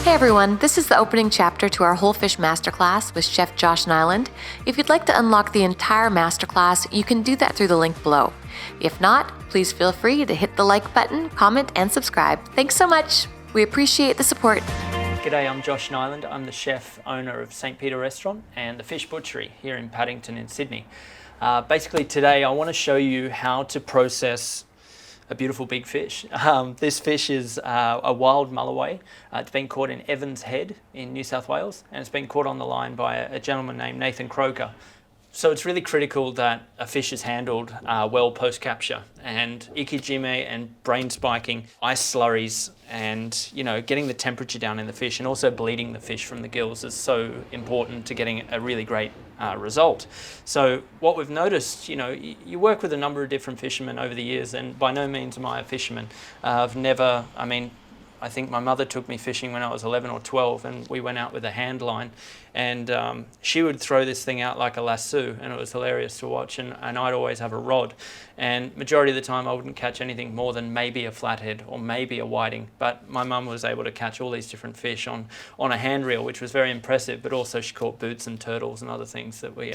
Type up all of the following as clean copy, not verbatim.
Hey everyone, this is the opening chapter to our Whole Fish Masterclass with Chef Josh Niland. If you'd like to unlock the entire masterclass, you can do that through the link below. If not, please feel free to hit the like button, comment, and subscribe. Thanks so much. We appreciate the support. G'day, I'm Josh Niland. I'm the chef owner of St. Peter Restaurant and the Fish Butchery here in Paddington in Sydney. Basically today I want to show you how to process a beautiful big fish. This fish is a wild mulloway. It's been caught in Evans Head in New South Wales, and it's been caught on the line by a gentleman named Nathan Croker. So it's really critical that a fish is handled well post-capture, and ikijime and brain spiking, ice slurries, and getting the temperature down in the fish and also bleeding the fish from the gills is so important to getting a really great result. So what we've noticed, you work with a number of different fishermen over the years, and by no means am I a fisherman. I think my mother took me fishing when I was 11 or 12, and we went out with a hand line, and she would throw this thing out like a lasso, and it was hilarious to watch, and I'd always have a rod, and majority of the time I wouldn't catch anything more than maybe a flathead or maybe a whiting, but my mum was able to catch all these different fish on a hand reel, which was very impressive, but also she caught boots and turtles and other things that we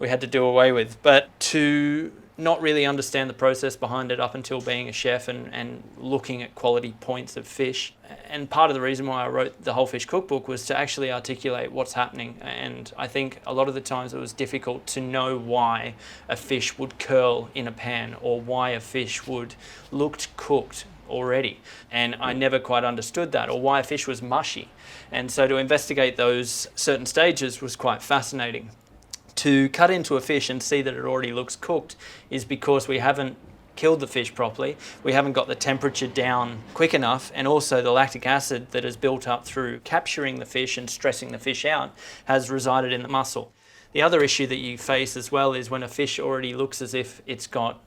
had to do away with. But to not really understand the process behind it up until being a chef and looking at quality points of fish. And part of the reason why I wrote the Whole Fish Cookbook was to actually articulate what's happening. And I think a lot of the times it was difficult to know why a fish would curl in a pan or why a fish would looked cooked already. And I never quite understood that, or why a fish was mushy. And so to investigate those certain stages was quite fascinating. To cut into a fish and see that it already looks cooked is because we haven't killed the fish properly, we haven't got the temperature down quick enough, and also the lactic acid that is built up through capturing the fish and stressing the fish out has resided in the muscle. The other issue that you face as well is when a fish already looks as if it's got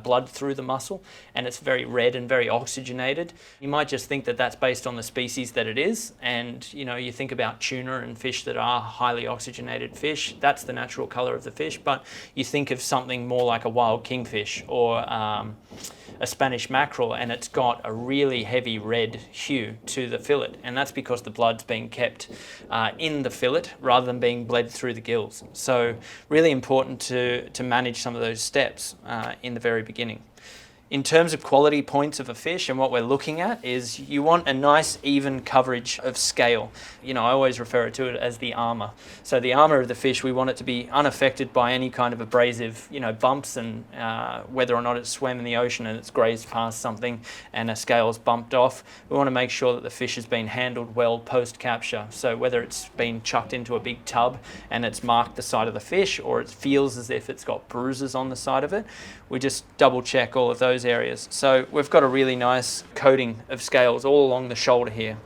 blood through the muscle and it's very red and very oxygenated. You might just think that that's based on the species that it is, and you think about tuna and fish that are highly oxygenated fish, that's the natural color of the fish, but you think of something more like a wild kingfish or a Spanish mackerel, and it's got a really heavy red hue to the fillet, and that's because the blood's being kept in the fillet rather than being bled through the gills. So really important to manage some of those steps in the very beginning. In terms of quality points of a fish, and what we're looking at is you want a nice even coverage of scale. I always refer to it as the armor. So the armor of the fish, we want it to be unaffected by any kind of abrasive, bumps, and whether or not it's swam in the ocean and it's grazed past something and a scale's bumped off. We want to make sure that the fish has been handled well post-capture. So whether it's been chucked into a big tub and it's marked the side of the fish, or it feels as if it's got bruises on the side of it, we just double check all of those areas. So we've got a really nice coating of scales all along the shoulder here.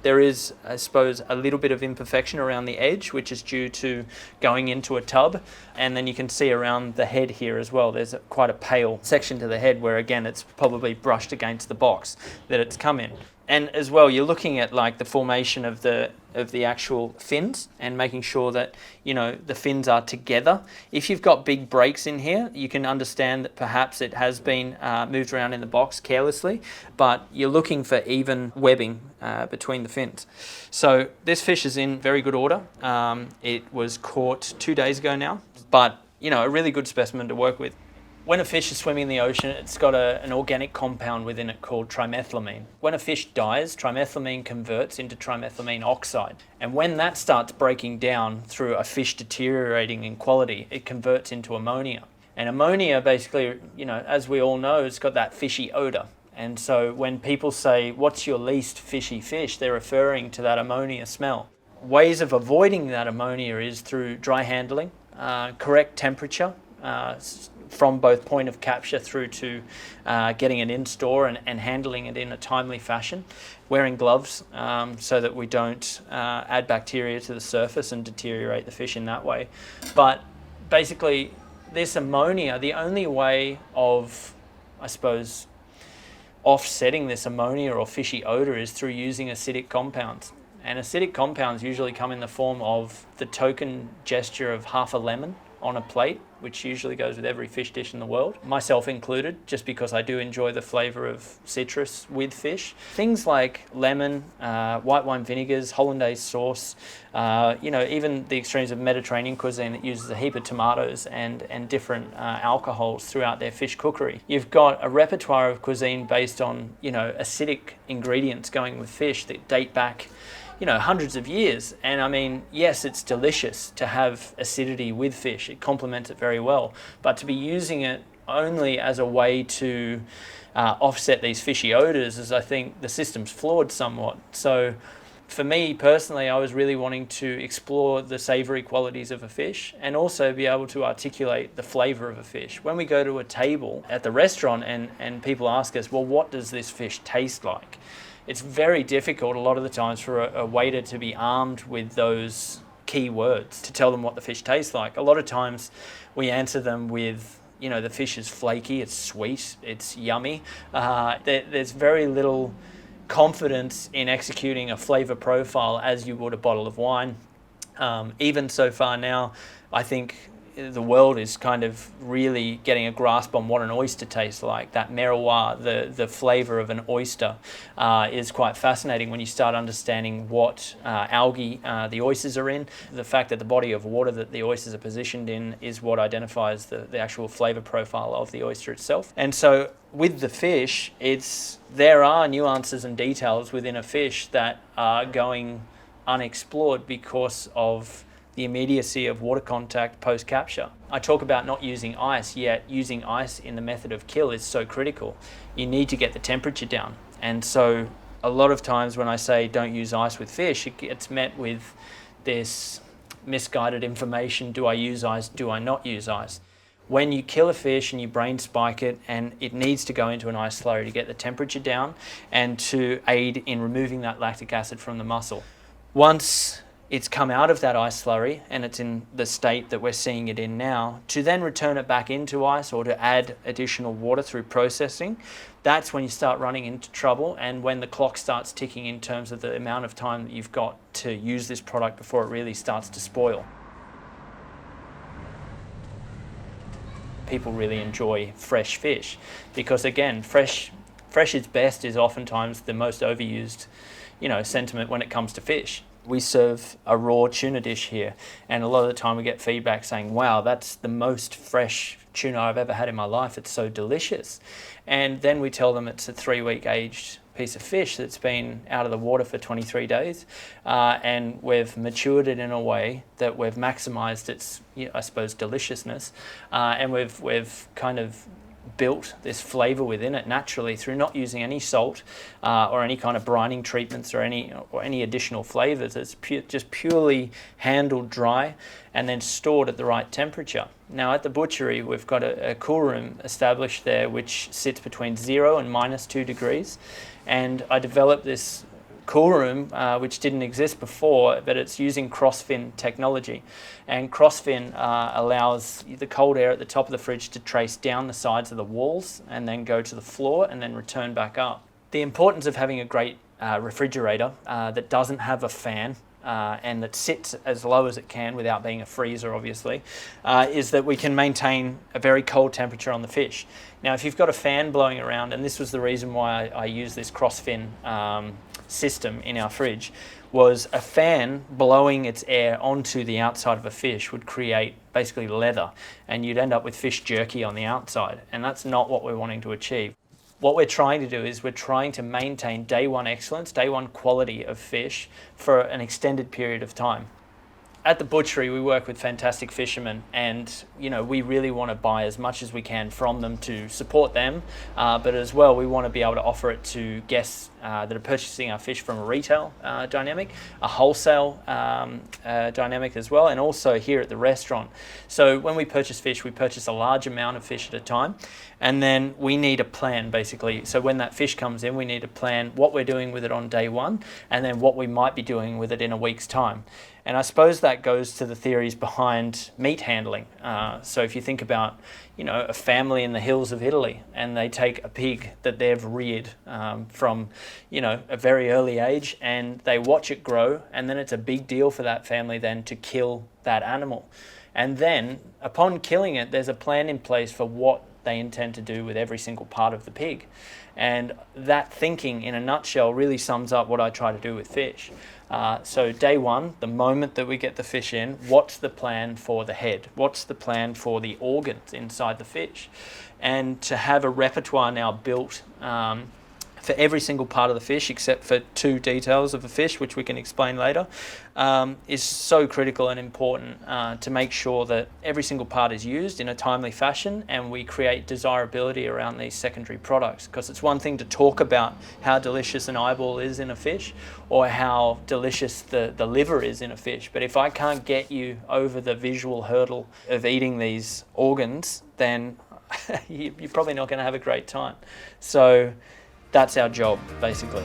There is, I suppose, a little bit of imperfection around the edge, which is due to going into a tub, and then you can see around the head here as well, there's quite a pale section to the head where again it's probably brushed against the box that it's come in. And as well, you're looking at like the formation of the actual fins and making sure that the fins are together. If you've got big breaks in here, you can understand that perhaps it has been moved around in the box carelessly, but you're looking for even webbing between the fins. So this fish is in very good order. It was caught 2 days ago now, but a really good specimen to work with. When a fish is swimming in the ocean, it's got an organic compound within it called trimethylamine. When a fish dies, trimethylamine converts into trimethylamine oxide. And when that starts breaking down through a fish deteriorating in quality, it converts into ammonia. And ammonia basically, as we all know, it's got that fishy odor. And so when people say, what's your least fishy fish, they're referring to that ammonia smell. Ways of avoiding that ammonia is through dry handling, correct temperature, from both point of capture through to getting it in store and handling it in a timely fashion, wearing gloves so that we don't add bacteria to the surface and deteriorate the fish in that way. But basically this ammonia, the only way of, I suppose, offsetting this ammonia or fishy odor is through using acidic compounds. And acidic compounds usually come in the form of the token gesture of half a lemon on a plate, which usually goes with every fish dish in the world, myself included, just because I do enjoy the flavour of citrus with fish. Things like lemon, white wine vinegars, hollandaise sauce, even the extremes of Mediterranean cuisine that uses a heap of tomatoes and different alcohols throughout their fish cookery. You've got a repertoire of cuisine based on, acidic ingredients going with fish that date back hundreds of years. And I mean, yes, it's delicious to have acidity with fish. It complements it very well. But to be using it only as a way to offset these fishy odors is, I think, the system's flawed somewhat. So for me personally, I was really wanting to explore the savory qualities of a fish and also be able to articulate the flavor of a fish. When we go to a table at the restaurant and people ask us, well, what does this fish taste like? It's very difficult a lot of the times for a waiter to be armed with those key words to tell them what the fish tastes like. A lot of times we answer them with, the fish is flaky, it's sweet, it's yummy. There's very little confidence in executing a flavor profile as you would a bottle of wine. Even so far now, I think the world is kind of really getting a grasp on what an oyster tastes like. That miroir, the flavor of an oyster, is quite fascinating when you start understanding what algae the oysters are in. The fact that the body of water that the oysters are positioned in is what identifies the actual flavor profile of the oyster itself. And so with the fish, there are nuances and details within a fish that are going unexplored because of the immediacy of water contact post-capture. I talk about not using ice, yet using ice in the method of kill is so critical. You need to get the temperature down. And so a lot of times when I say don't use ice with fish, it gets met with this misguided information. Do I use ice? Do I not use ice? When you kill a fish and you brain spike it, and it needs to go into an ice slurry to get the temperature down and to aid in removing that lactic acid from the muscle. Once it's come out of that ice slurry and it's in the state that we're seeing it in now, to then return it back into ice or to add additional water through processing, that's when you start running into trouble and when the clock starts ticking in terms of the amount of time that you've got to use this product before it really starts to spoil. People really enjoy fresh fish because, again, fresh is best is oftentimes the most overused sentiment when it comes to fish. We serve a raw tuna dish here, and a lot of the time we get feedback saying, wow, that's the most fresh tuna I've ever had in my life. It's so delicious. And then we tell them it's a 3-week aged piece of fish that's been out of the water for 23 days, and we've matured it in a way that we've maximized its, deliciousness, and we've kind of built this flavor within it naturally through not using any salt or any kind of brining treatments or any additional flavors. It's just purely handled dry and then stored at the right temperature. Now at the butchery, we've got a cool room established there which sits between 0 and -2 degrees, and I developed this cool room which didn't exist before, but it's using cross-fin technology. And cross-fin allows the cold air at the top of the fridge to trace down the sides of the walls and then go to the floor and then return back up. The importance of having a great refrigerator that doesn't have a fan and that sits as low as it can without being a freezer, obviously, is that we can maintain a very cold temperature on the fish. Now, if you've got a fan blowing around, and this was the reason why I use this cross-fin system in our fridge, was a fan blowing its air onto the outside of a fish would create basically leather, and you'd end up with fish jerky on the outside, and that's not what we're wanting to achieve. What we're trying to do is we're trying to maintain day one excellence, day one quality of fish for an extended period of time. At the butchery, we work with fantastic fishermen, and we really want to buy as much as we can from them to support them, but as well we want to be able to offer it to guests that are purchasing our fish from a retail dynamic, a wholesale dynamic as well, and also here at the restaurant. So when we purchase fish, we purchase a large amount of fish at a time, and then we need a plan basically. So when that fish comes in, we need to plan what we're doing with it on day one, and then what we might be doing with it in a week's time. And I suppose that goes to the theories behind meat handling. So if you think about, a family in the hills of Italy, and they take a pig that they've reared from, a very early age, and they watch it grow, and then it's a big deal for that family then to kill that animal. And then upon killing it, there's a plan in place for what they intend to do with every single part of the pig. And that thinking in a nutshell really sums up what I try to do with fish. So day one, the moment that we get the fish in, what's the plan for the head? What's the plan for the organs inside the fish? And to have a repertoire now built for every single part of the fish, except for 2 details of the fish, which we can explain later, is so critical and important to make sure that every single part is used in a timely fashion and we create desirability around these secondary products. Because it's one thing to talk about how delicious an eyeball is in a fish or how delicious the liver is in a fish, but if I can't get you over the visual hurdle of eating these organs, then you're probably not going to have a great time. So that's our job, basically.